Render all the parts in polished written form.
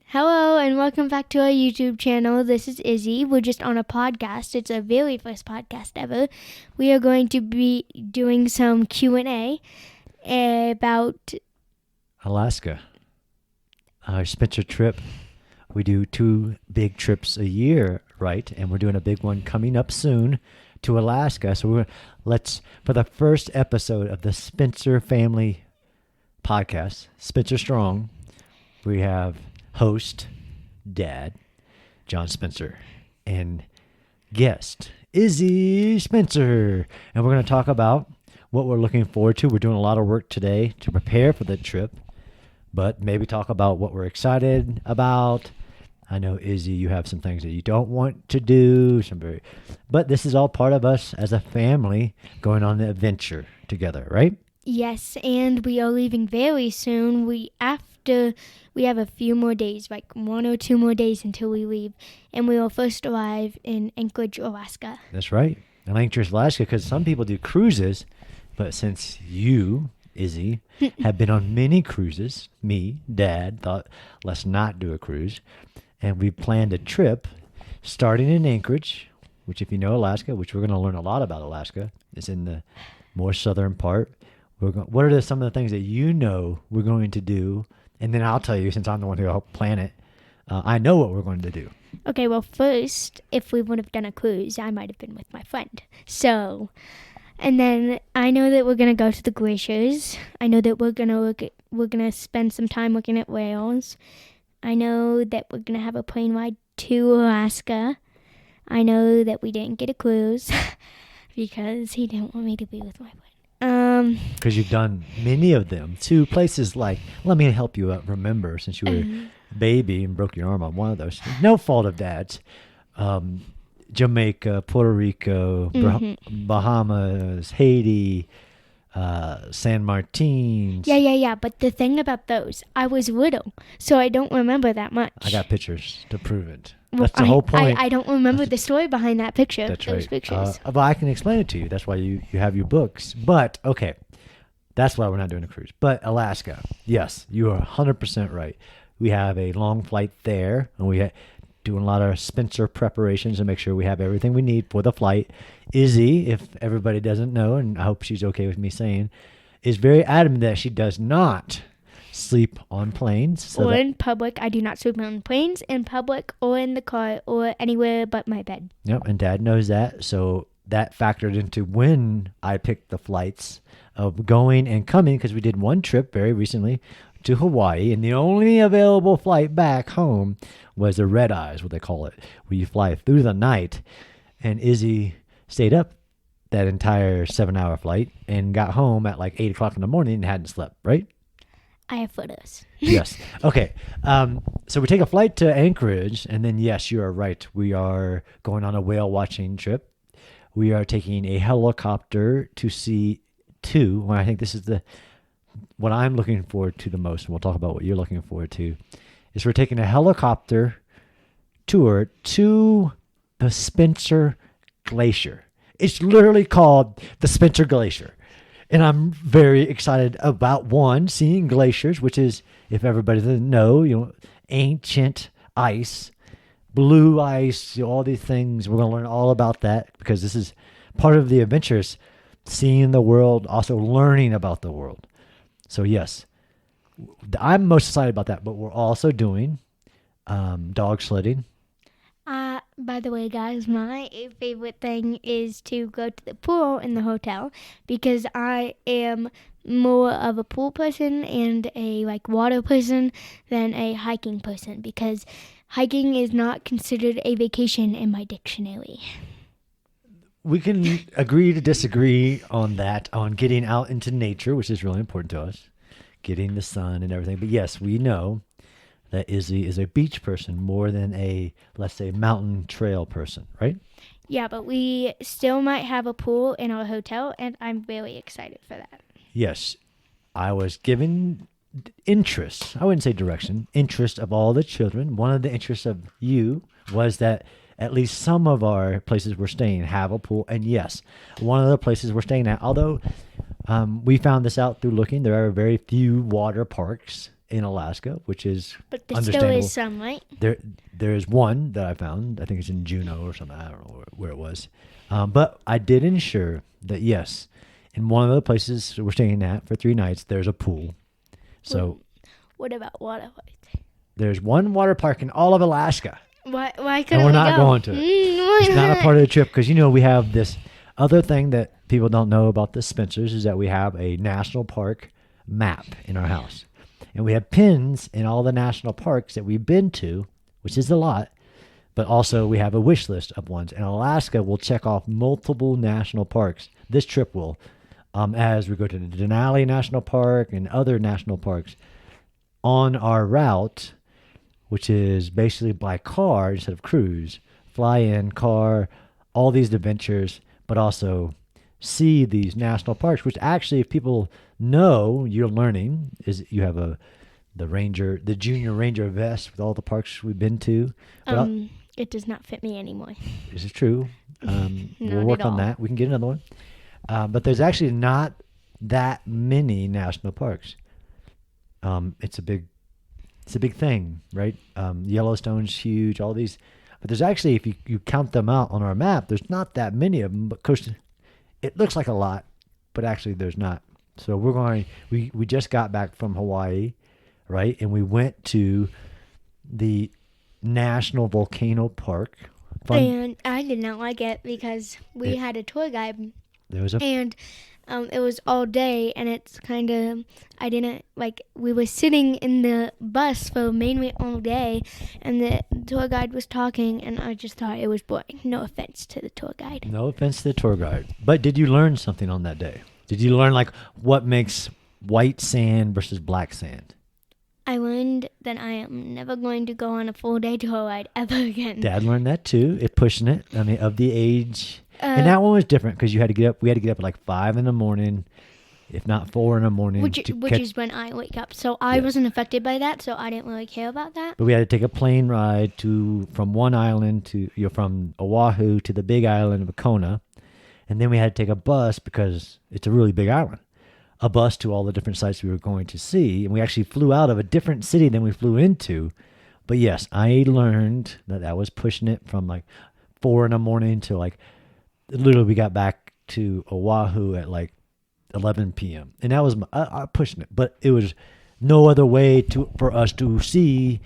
Hello and welcome back to our YouTube channel. This is Izzy. We're just on a podcast. It's our very first podcast ever. We are going to be doing some Q&A about Alaska. Our Spencer trip. We do 2 big trips a year, right? And we're doing a big one coming up soon to Alaska. So for the first episode of the Spencer Family podcast, Spencer Strong, we have host, Dad, John Spencer, and guest, Izzy Spencer. And we're going to talk about what we're looking forward to. We're doing a lot of work today to prepare for the trip, but maybe talk about what we're excited about. I know, Izzy, you have some things that you don't want to do, but this is all part of us as a family going on the adventure together, right? yes, and we are leaving very soon. We have a few more days, like 1 or 2 more days until we leave, and we will first arrive in Anchorage, Alaska. That's right. In Anchorage, Alaska, because some people do cruises, but since you, Izzy, have been on many cruises, me, Dad, thought, let's not do a cruise. And we planned a trip starting in Anchorage, which if you know Alaska, which we're going to learn a lot about Alaska, it's in the more southern part. What are some of the things that you know we're going to do? And then I'll tell you, since I'm the one who helped plan it, I know what we're going to do. Okay, well, first, if we would have done a cruise, I might have been with my friend. So, and then I know that we're gonna go to the glaciers. I know that we're gonna spend some time looking at whales. I know that we're gonna have a plane ride to Alaska. I know that we didn't get a cruise because he didn't want me to be with my friend. Because you've done many of them to places like, let me help you out, remember, since you were a baby and broke your arm on one of those. No fault of Dad's. Jamaica, Puerto Rico, Bahamas, Haiti, San Martin. Yeah. But the thing about those, I was little, so I don't remember that much. I got pictures to prove it. Well, That's the whole point. I don't remember the story behind that picture. That's those right. Pictures. But I can explain it to you. That's why you have your books. But, okay, that's why we're not doing a cruise. But Alaska, yes, you are 100% right. We have a long flight there, and we doing a lot of Spencer preparations to make sure we have everything we need for the flight. Izzy, if everybody doesn't know, and I hope she's okay with me saying, is very adamant that she does not sleep on planes. Or in public. I do not sleep on planes, in public, or in the car, or anywhere but my bed. Yep, and Dad knows that. So that factored into when I picked the flights of going and coming, because we did one trip very recently to Hawaii, and the only available flight back home was the red eyes, what they call it, where you fly through the night. And Izzy stayed up that entire 7-hour flight and got home at like 8 o'clock in the morning and hadn't slept, right? I have photos. Yes. Okay. So we take a flight to Anchorage, and then, yes, you are right. We are going on a whale watching trip. We are taking a helicopter to see I think this is what I'm looking forward to the most, and we'll talk about what you're looking forward to, is we're taking a helicopter tour to the Spencer Glacier. It's literally called the Spencer Glacier. And I'm very excited about, one, seeing glaciers, which is, if everybody doesn't know, ancient ice, blue ice, all these things. We're going to learn all about that because this is part of the adventures, seeing the world, also learning about the world. So, yes, I'm most excited about that, but we're also doing dog sledding. By the way, guys, my favorite thing is to go to the pool in the hotel because I am more of a pool person and a water person than a hiking person because hiking is not considered a vacation in my dictionary. We can agree to disagree on that, on getting out into nature, which is really important to us, getting the sun and everything. But yes, we know that Izzy is a beach person more than a, let's say, mountain trail person, right? Yeah, but we still might have a pool in our hotel, and I'm very excited for that. Yes. I was given interest, I wouldn't say direction, interest of all the children. One of the interests of you was that at least some of our places we're staying have a pool. And yes, one of the places we're staying at, although we found this out through looking, there are very few water parks in Alaska, which is But there still understandable. is some, right? There is one that I found. I think it's in Juneau or something. I don't know where it was. But I did ensure that, yes, in one of the places we're staying at for 3 nights, there's a pool. So What about water parks? there's one water park in all of Alaska. Why And couldn't we're we not go? going to it. Why It's not a part of the trip because, we have this other thing that people don't know about the Spencers is that we have a national park map in our house. And we have pins in all the national parks that we've been to, which is a lot. But also we have a wish list of ones. And Alaska will check off multiple national parks. This trip will, as we go to the Denali National Park and other national parks on our route, which is basically by car instead of cruise, fly in, car, all these adventures, but also see these national parks, which actually, if people know, you're learning, is you have the junior ranger vest with all the parks we've been to. But It does not fit me anymore. this is true. We'll Not work at on all. that. We can get another one. But there's actually not that many national parks. It's a big thing, right? Yellowstone's huge. All these, but there's actually, if you count them out on our map, there's not that many of them. But of course, it looks like a lot, but actually there's not. So we just got back from Hawaii, right? And we went to the National Volcano Park. And I did not like it because we had a tour guide, There was a and it was all day, and it's kind of, I didn't, like, we were sitting in the bus for mainly all day, and the tour guide was talking, and I just thought it was boring. No offense to the tour guide. No offense to the tour guide, but did you learn something on that day? Did you learn like what makes white sand versus black sand? I learned that I am never going to go on a full day tour ride ever again. Dad learned that too. It pushing it. I mean, of the age, and that one was different because you had to get up. We had to get up at like 5 a.m, if not 4 a.m. Which to catch. is when I wake up. So I Yeah. wasn't affected by that, so I didn't really care about that. But we had to take a plane ride from one island to from Oahu to the big island of Kona, and then we had to take a bus because it's a really big island. A bus to all the different sites we were going to see, and we actually flew out of a different city than we flew into. But yes, I learned that was pushing it from like 4 a.m. to like literally we got back to Oahu at like 11 p.m. and that was pushing it. But it was no other way for us to see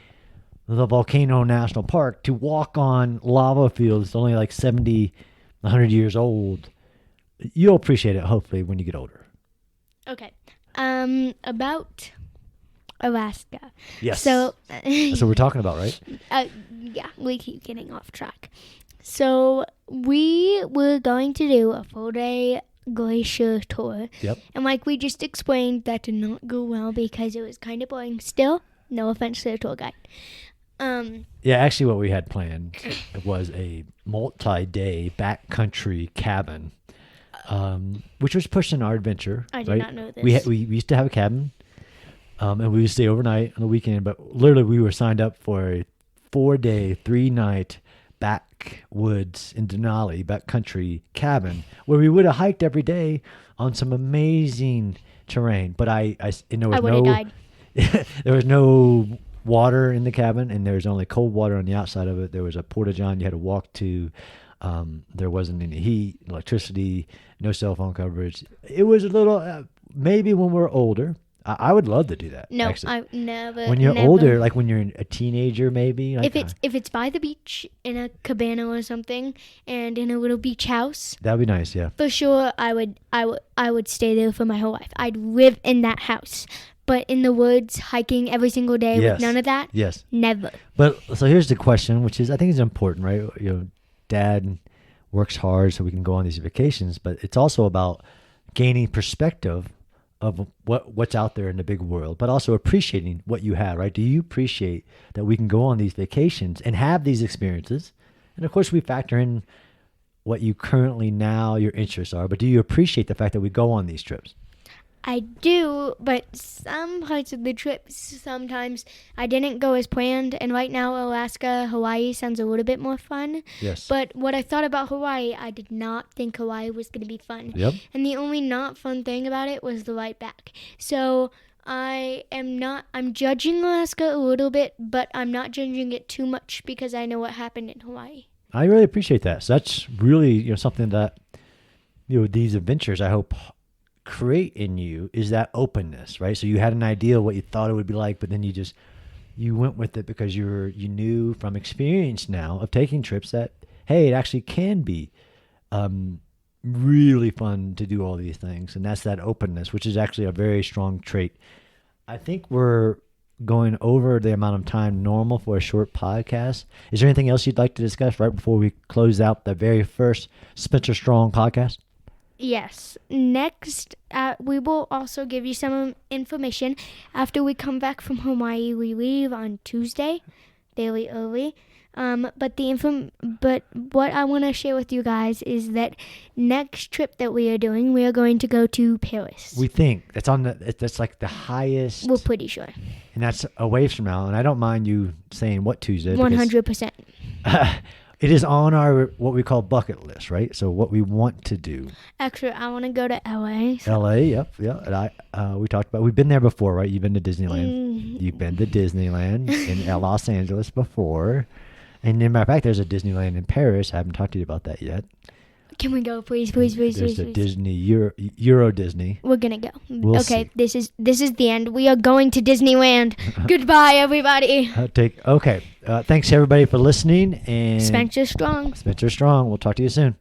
the Volcano National Park, to walk on lava fields only like 70, 100 years old. You'll appreciate it hopefully when you get older. Okay. About Alaska. Yes. So, That's what we're talking about, right? yeah, we keep getting off track. So, we were going to do a full day glacier tour. Yep. And like we just explained, that did not go well because it was kind of boring. Still, no offense to the tour guide. Yeah, actually what we had planned was a multi-day backcountry cabin, which was pushing our adventure. I did right? not know this. We used to have a cabin, and we would stay overnight on the weekend, but literally we were signed up for a 4-day, 3-night backwoods in Denali, backcountry cabin, where we would have hiked every day on some amazing terrain. But and there was would have died. there was no water in the cabin, and there was only cold water on the outside of it. There was a porta-john you had to walk to. There wasn't any heat, electricity, no cell phone coverage. It was a little, maybe when we're older, I would love to do that. No, actually. I never. When you're never. older, like when you're a teenager, maybe. Like, If it's by the beach in a cabana or something, and in a little beach house, that'd be nice. Yeah. for sure I would stay there for my whole life. I'd live in that house. But in the woods, hiking every single day Yes. with none of that, Yes. never. But so here's the question, which is I think is important, right? Dad works hard so we can go on these vacations, but it's also about gaining perspective of what's out there in the big world, but also appreciating what you have, right? Do you appreciate that we can go on these vacations and have these experiences? And of course we factor in what you currently now your interests are, but do you appreciate the fact that we go on these trips? I do, but some parts of the trip, sometimes I didn't go as planned. And right now, Alaska, Hawaii sounds a little bit more fun. Yes. But what I thought about Hawaii, I did not think Hawaii was going to be fun. Yep. And the only not fun thing about it was the ride back. So I'm judging Alaska a little bit, but I'm not judging it too much because I know what happened in Hawaii. I really appreciate that. So that's really, something that, these adventures, I hope, create in you is that openness, right? So you had an idea of what you thought it would be like, but then you went with it because you knew from experience now of taking trips that, hey, it actually can be really fun to do all these things. And that's that openness, which is actually a very strong trait. I think we're going over the amount of time normal for a short podcast. Is there anything else you'd like to discuss right before we close out the very first Spencer Strong podcast? Yes. Next, we will also give you some information. After we come back from Hawaii, we leave on Tuesday, fairly early. But what I want to share with you guys is that next trip that we are doing, we are going to go to Paris. We think that's like the highest. We're pretty sure. And that's a ways from now. And I don't mind you saying what Tuesday. 100%. It is on our what we call bucket list, right? So what we want to do. Actually, I want to go to LA. So. LA, yep, yeah. And we talked about, we've been there before, right? You've been to Disneyland. You've been to Disneyland in Los Angeles before. And in matter of fact, there's a Disneyland in Paris. I haven't talked to you about that yet. Can we go, please? There's a Disney Euro Disney. We're gonna go. We'll okay, see. This is the end. We are going to Disneyland. Goodbye, everybody. Thanks everybody for listening. And Spencer Strong. Spencer Strong. We'll talk to you soon.